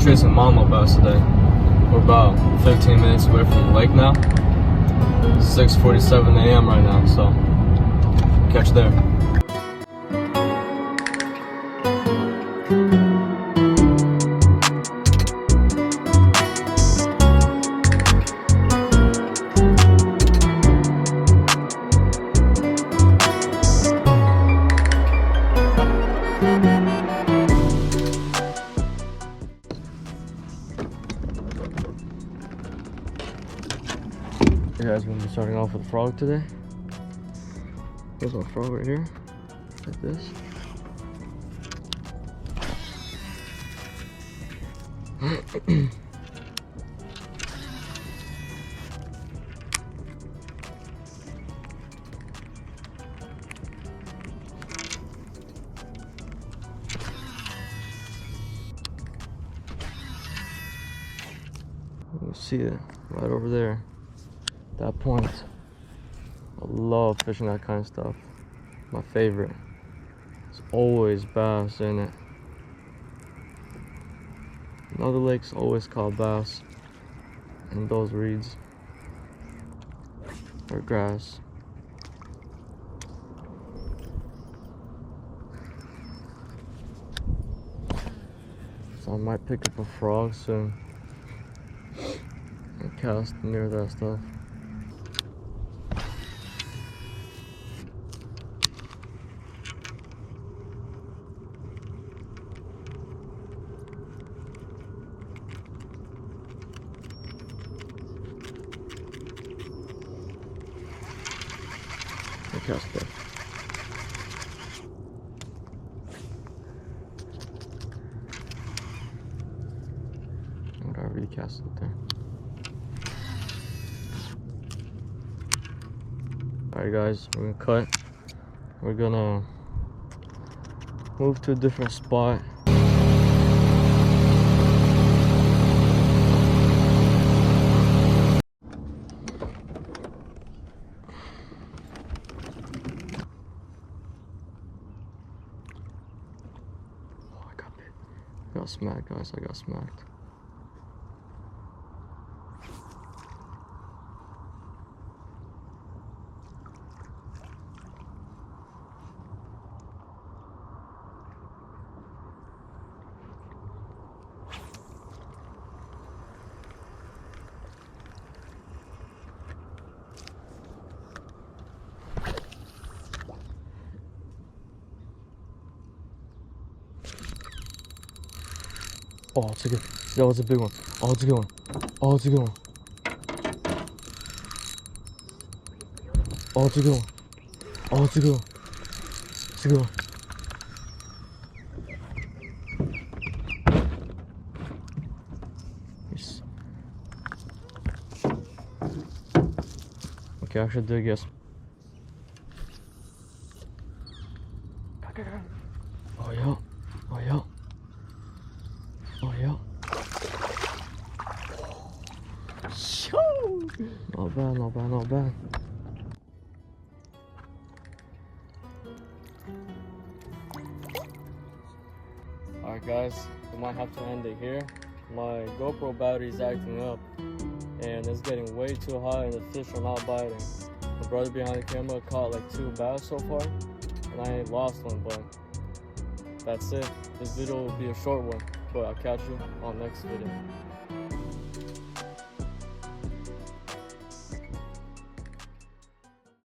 chasing mama bass today. We're about 15 minutes away from the lake now. 6:47 a.m. right now, so catch you there. Hey guys, we're gonna be starting off with a frog today. There's my frog right here, like this. You see it right over there. That point. I love fishing that kind of stuff. My favorite. It's always bass in it. In other lakes always caught bass in those reeds or grass. So I might pick up a frog soon and cast near that stuff. Cast there. Whatever you cast it there. Alright guys, we're gonna cut. We're gonna move to a different spot. I got smacked, guys. I got smacked. Oh, it's a good. That was a big one. Oh, it's a good one. Oh, it's a good one. Oh, it's a good one. Oh, it's a good one. It's a good one. Yes. Okay, I should do a guess. Oh, yeah. Oh, yeah. Oh yeah. Not bad, not bad, not bad. Alright guys, we might have to end it here. My GoPro battery is acting up and it's getting way too hot and the fish are not biting. My brother behind the camera caught like 2 bass so far and I ain't lost one, but that's it. This video will be a short one, but I'll catch you on next video.